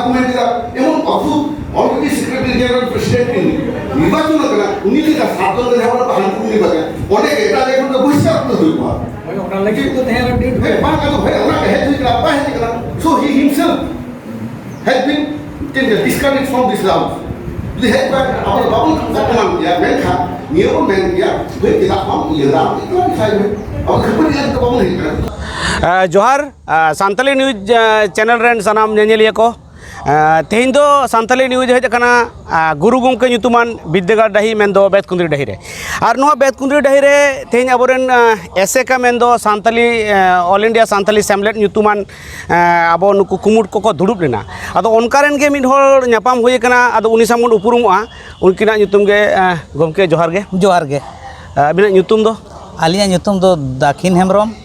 को मेन किया एवं अद्भुत ऑलरेडी सेक्रेटरी जनरल प्रेसिडेंट निर्वाचन करना उन्हीं लिखा सातों के हमारे पालन को नहीं बता उन्हें एकता देखने को बुझ सकते हुए हुआ ओकरा लगी तो है अपडेट है बात का तो है उन्हें कहे तो इतना पाए नहीं करना so he himself has been discarded from this round jadi है पर अपने बाबू का कमान किया मैं था नियो मैं किया वे kita हम ये राम itu saya और खबर yang ke बाबू नहीं करना जोहार सान्ताली न्यूज चैनल रेन सनाम नेनेलिया को तेहिं दो सान्ताली न्यूज हेज कना गुरु गोमके nyutuman बिद्दागार डाही मेंदो बेतकुंद्री डाही रे और नोआ बेतकुंद्री डाही रे तेहिं अबोरेन एसेका मेंदो सान्ताली ऑल इंडिया सान्ताली सेमलेट nyutuman अबो नुकु कुमुट को दुड़ुब लेना अदो ओनकारेन गे मिड होर न्यापाम हुई कना अदो उनी सामुन उपरुमोआ उनकिना nyutum गे गोमके जोहार गे अबिना nyutum दो आलिया nyutum दो दाखिन हेमब्रम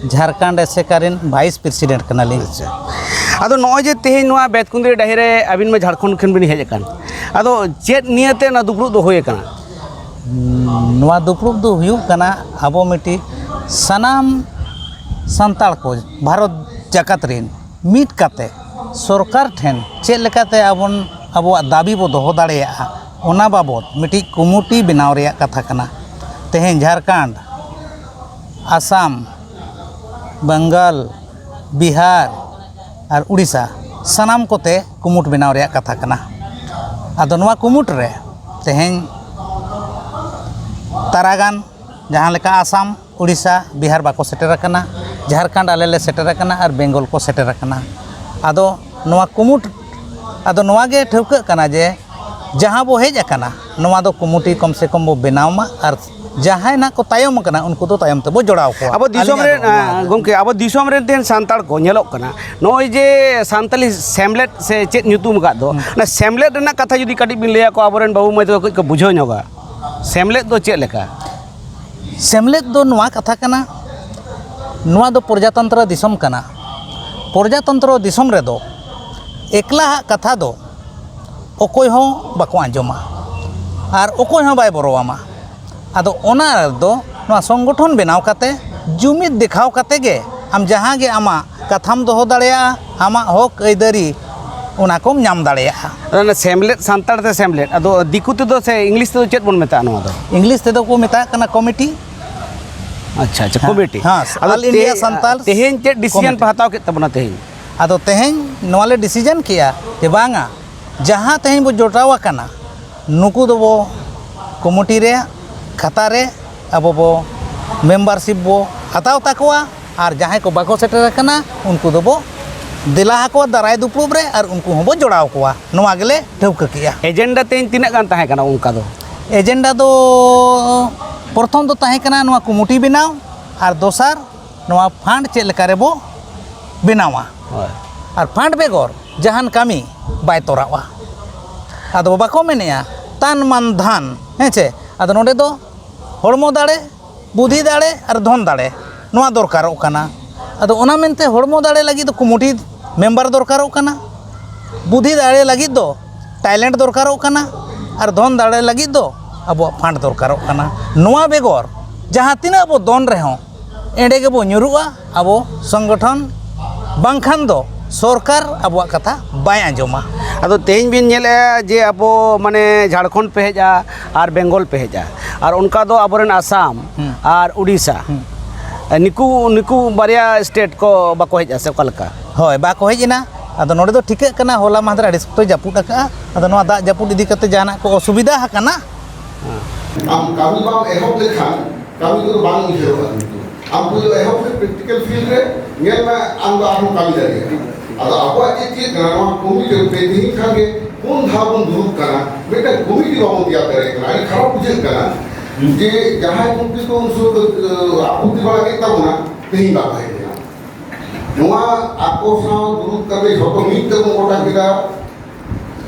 झारखंड एसेकारिन वाइस प्रेसिडेंट कनाली अदो नॉय तेहिं नोआ बेतकुंद्री डाही रे अबिन में झारखंड खन बिन हेज अकान अदो चेत नियते ना दुपरुब दो होय कना नोआ दुपरुब दो हुयु कना आबो मिटी सनाम संताल को भारत जगत रेन मीट काते सरकार ठेन चेत लेकाते आबोन आबो दाबी बो दोहो दाड़ेया ओना बाबत मिटी कमिटी बनाव रेया कथा कना तेहें झारखंड आसाम बंगाल बिहार और उड़ीसा सनाम कोते कुमुट बनाव रेया कथा कना आदो नोआ कुमुट रे तेहें तारागान जहाँ लेका आसाम उड़ीसा बिहार बाको सेटर कना झारखंड आले ले सेटर कना और बेंगल को सेटर कना आदो नोआ कुमुट आदो नोआ गे ठौका कना जे जहाँ बो हेज अकना नोआ दो कुमुटी कम से कम बो बनावमा और जहाँ ना को तायम कना उनको तो तायम तबो जोड़ाव को अब दिसोम रे गोमके अब दिसोम रे तेन सांताल को नेलोक कना नोय जे सांताली सेमलेट से चेत nyutum का दो ना सेमलेट रना कथा जुदी काटी बिन लेया को आबोरेन बाबू मय तो को बुझो नोगा सेमलेट दो चेत लेका सेमलेट दो नोआ कथा कना नोआ दो प्रजातंत्र दिसोम कना प्रजातंत्र दिसोम रे दो एकला कथा दो ओकोय हो बाको आंजोमा और ओकोय हो बाय बरोवामा आदो ओना दो नोआ संगठन बनाव काते जुमिद दिखाव काते गे आम जहाँ गे आमा कथाम दोहो दाड़ेया आमा हक ऐदारी ओना कोम नाम दाड़ेया ना सेमलेट सांताल ते सेमलेट अदो दिकु ते दो से इंग्लिश ते चेत बोन मेता नोआ दो इंग्लिश ते दो को मेता कना कमिटी अच्छा अच्छा कमिटी हाँ ऑल इंडिया संताल तेहें चेत डिसीजन पे हताव के तबना तेहें आदो तेहें नोआले डिसीजन किया जे बांगा जहाँ तेहें बो जोटावा कना नुकु दो बो कमिटी रे खाता रे अब बो मेम्बरशिप बो हताव ताकवा और जहाँ को बाको सेटर कना उनको दो बो दिला को दाराय दुपरुब रे और उनको हम बो जोड़ाव कोवा नोआ गेले ठौका किया एजेंडा तेन तिना गान ताहे कना उनका दो एजेंडा दो प्रथम दो ताहे कना नोआ कमिटी बनाव और दोसार नोआ फंड चेक लेका रे बो बनावा और फंड बेगर जहान कामी बाय तोरावा आदो बाको मेनेया तान मान धान हेचे आदो नोडे दो हड़मो दाड़े बुद्धि दाड़े और धन दाड़े नोआ दरकारोग कना आदो ओना मेनते हड़मो दाड़े लगी तो कमिटी मेम्बर दरकारोग कना बुद्धि दाड़े लगी दो टैलेंट दरकारोग कना और धन दाड़े लगी दो अब फंड दरकारोग कना नोआ बेगर जहाँ तीना अब दन रहो एंडे गे बो nyuruआ अब संगठन बांखान दो सरकार अब कथा बाय आंजोमा अदो तेज बिन नेले जे अबो माने झारखंड पे हेजा और बेंगल पे हेजा और उनका दो अबोरेन आसाम और उड़ीसा निकू निकू बारिया स्टेट को बाको हेजा से कलका होय बाको हेजना अदो नोडे दो ठीक कना होला मादर अड़ी सप्तो जापुट का अदो नोआ दा जापुट इदी कते जाना को असुविधा हकना आम कामी बाम एहब लेखान कामी को बांग इहेवा आम को एहब प्रैक्टिकल फील्ड रे नेल में आम दो आम कामी दारे आदो आबो जे ग्रामा कमिटी पे दिही खागे कोन धाबन दुरुब कना बेटा कमिटी बाबो दिया करे कना आई खराब बुझे कना जे जहां कमिटी को उनसो आपत्ति वाला के तबना तेही बा भाई नोआ आको सा दुरुब करे छोटो मीट को मोटा किदा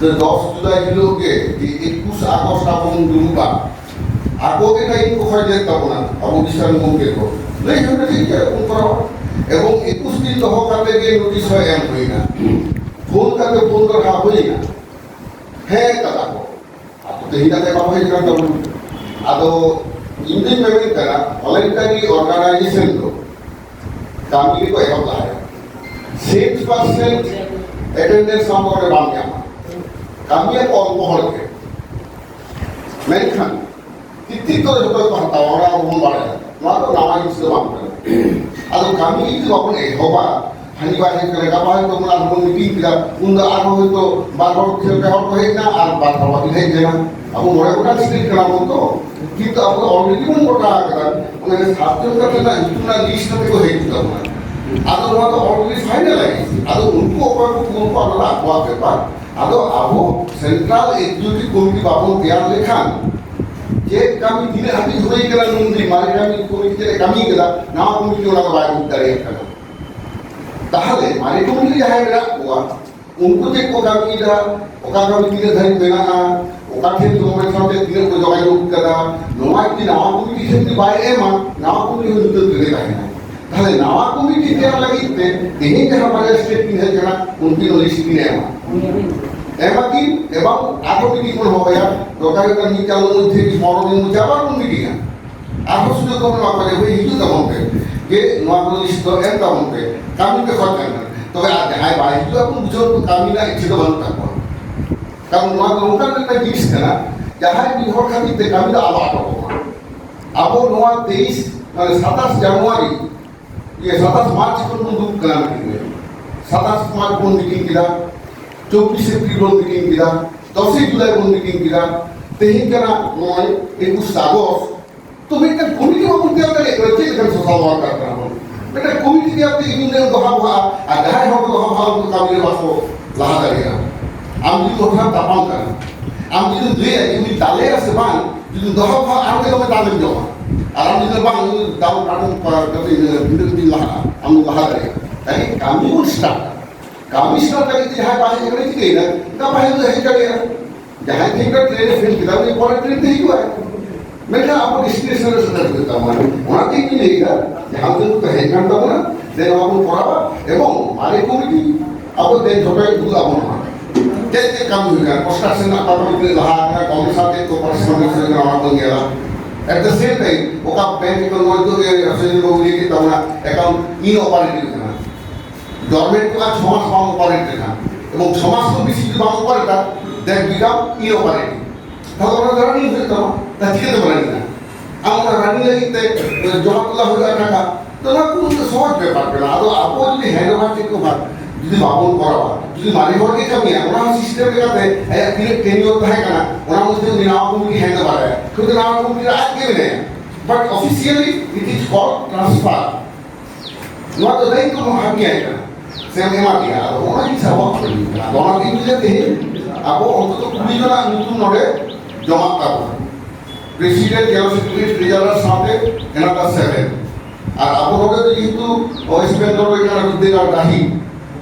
10 जुलाई हिलो के 21 আগস্ট आपन दुरुबा आको के टाइम को फायदे तबना अब दिशा में के को नहीं होने ठीक है उन पर एवं 21 दिन दहो करते के नोटिस है एम होइना फोन करके फोन कर हा होइना है कथा को अब तो हिना के बाबा ही कर दो आदो इंडियन पेमेंट करा वॉलंटरी ऑर्गेनाइजेशन को कामगिरी को एवं लाया 6% attendance number bang nyama. Kami yang alkohol ke. Menkan titik tu betul betul tahu orang umum barang. Maka nama itu sebab. Aduh kami itu apa ni? Hoba hani bahasa kerja apa itu mana umum meeting kita. Unda arwah itu baru kita orang kohena ar baru kita hena. Aku mulai bukan sedikit kerana itu kita aku already pun berkata kan. Mengenai satu kata itu na list nanti kau hena kita. Aduh nama tu already finalize. Aduh untuk apa adalah buat apa? Aduh aku Central Executive Committee babon tiar lekhan. Je kami tidak habis hujan kerana nunggu mari kami komite kami kita nama komite orang baru dari kerana. Tahle mari komite jahai berak kuat. Unku je ko kami dah, oka kami tidak dari benar, oka kami tu mereka sampai tidak berjalan hidup kerana. Nama itu nama komite seperti baik emang nama komite itu tidak kaya. Tahle nama komite tiar lagi te, ini jangan pada state ini kerana mungkin oleh sini emang. Emakin, emang aku pikir pun apa ya, dokter kan kita lalu jadi semua orang menjawab pun begini. Aku sudah tahu apa yang itu tak mungkin. Ke nuan itu tak mungkin. Kami berkorban. Tapi ada hai bayi itu aku bujuk kami nak itu tak mungkin. Kamu nuan kan kita jenis kan? Jahai di hor kami te kami dah awal apa. Aku nuan 27 Januari, ये 27 मार्च को मुंडू कलाम की 27 मार्च को meeting किया 24 April को meeting किया 10 जुलाई को meeting किया तेही करा नॉय 21 আগস্ট तो बेटा कमिटी में मुद्दे आता है रचे कर सोशल वर्क कर रहा हूं बेटा कमिटी के आपके इन्होंने दोहा हुआ आधार हो तो हम हम का मेरे पास को लहा करेगा हम जी तो हम तापाम कर हम जी तो दुए ये डाले से बान जी दोहा हुआ हम के तो में डाले जो आराम जी बान डाउन काटन पर करते बिंदु दिन लहा हम लहा करेगा ताकि कामी को स्टार्ट करके जहां बाहर निकले थी ना का बाहर तो है करेगा जहां थे का ट्रेन फिर किताब में पढ़ा ट्रेन नहीं हुआ है मैं क्या आपको डिस्क्रिप्शन से समझ देता हूं वहां के की लेगा जहां तक तो है करता हूं ना देन आपको पढ़ावा एवं हमारे कमिटी आपको देन छोटे दूसरा बना जैसे काम होगा कंस्ट्रक्शन का पार्ट में लहा का कांग्रेस आते तो पर्सनल से ना बन गया एट द सेम टाइम ओका बैंक को नो तो ये असेल को लेके तवना अकाउंट इन ऑपरेटिव करना गवर्नमेंट को 6 मास काम ऑपरेटिव करना এবং সমাজ তো বেশি যদি বাম করে তা দ্যাট বিকাম ইনঅপারেটিভ তাহলে আমরা রানিং হয়ে যেতাম তা ঠিকাতে পারি না আমরা রানিং লাগিতে জমা তোলা হয়ে টাকা তো না কোনো সহজ ব্যাপার না আদৌ আপো যদি হ্যান্ড ওভার থেকে ভাগ যদি বাবন করা যদি মারি হওয়ার কে কামি আমরা সিস্টেম লেগাতে তিনি টেনিওর থাকে না ওনার মধ্যে নাম কমিটি হ্যান্ড ওভার হয় কিন্তু নাম কমিটি আগে নেই but officially it is call transfer নোয়া তো দেই কোনো হামি আইনা Saya mati ya, orang ini sama orang ini jadi, aku untuk kuliah itu nore jama tahu. Presiden General Secretary Treasurer sampai another 7. Aku nore itu West Bengal itu ada Biddegar dahi.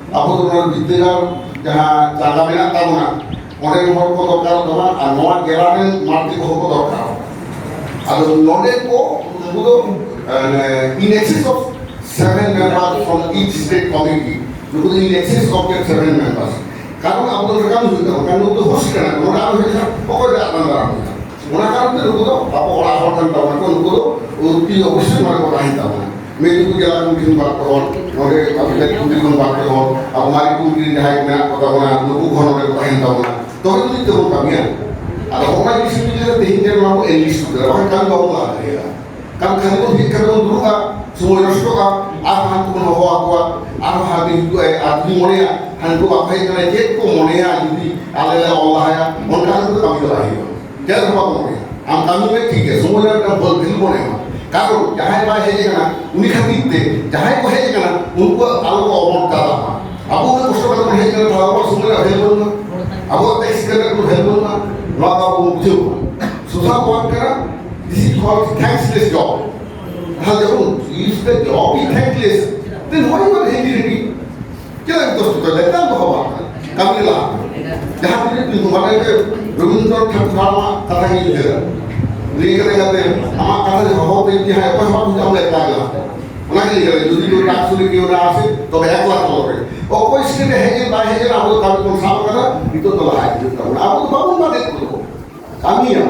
Aku nore Biddegar jahan jaga bina tahu na. Orang orang ko dokar dona, anoa geramen mati ko dokar. Ada nore ko itu in excess of 7 members from each state committee. Because in excess of 7 members. Kalau आप लोग काम होता है, कारण तो host करना, और आप है ना, पकड़ जाता है ना। उन्हें कारण तो रुको तो, आप और आप और करता हूँ, तो रुको तो, उनकी ऑफिस में को नहीं था ना। मैं तो क्या लागू किन बात करो, और अभी तक कुछ किन बात करो, अब हमारी कुछ दिन है ना, पता होना, लोगों को होना को नहीं था ना। तो ये तो इतना कमी है। अब हमारी किसी भी जगह तीन जगह मानो एलिस्ट होता है, वहाँ काम बहुत आ रहा है। काम खाने को भी करने को दूँगा, semua orang ka akan tu mau aku aku hati itu aku monia hantu apa yang kena jet ko monia jadi Allah Allah ya mereka itu kami lagi jangan apa monia kami में ठीक है semua orang बोल दिल बोले कारण जहाँ बाहर है जगह उन्हीं खातिर ते जहाँ को है जगह उनको आलो को अवॉर्ड करा अब उन्हें कुछ तो है जगह थोड़ा बहुत semua हेल्प बोलना अब वो टैक्स करने को हेल्प बोलना लोग आप मुझे सुधा बात करा this is called thankless job हाँ जब if the job is thankless, then why you are angry? क्या है दोस्तों तो लेता है बहुत कमी ला जहाँ पे तुम्हारे के रविंद्रनाथ ठाकुर कथा ही है लेकर जाते हैं हमारा कथा जो बहुत ही है कोई बात नहीं हम लेता है उन्हें नहीं करे जो भी टास्क सुनी क्यों ना आसे तो बैक ला तो लगे और कोई इसके है कि बाहर है ना वो काम कौन सा करा ये तो ला है आप तो बाबू ना देखो कमी है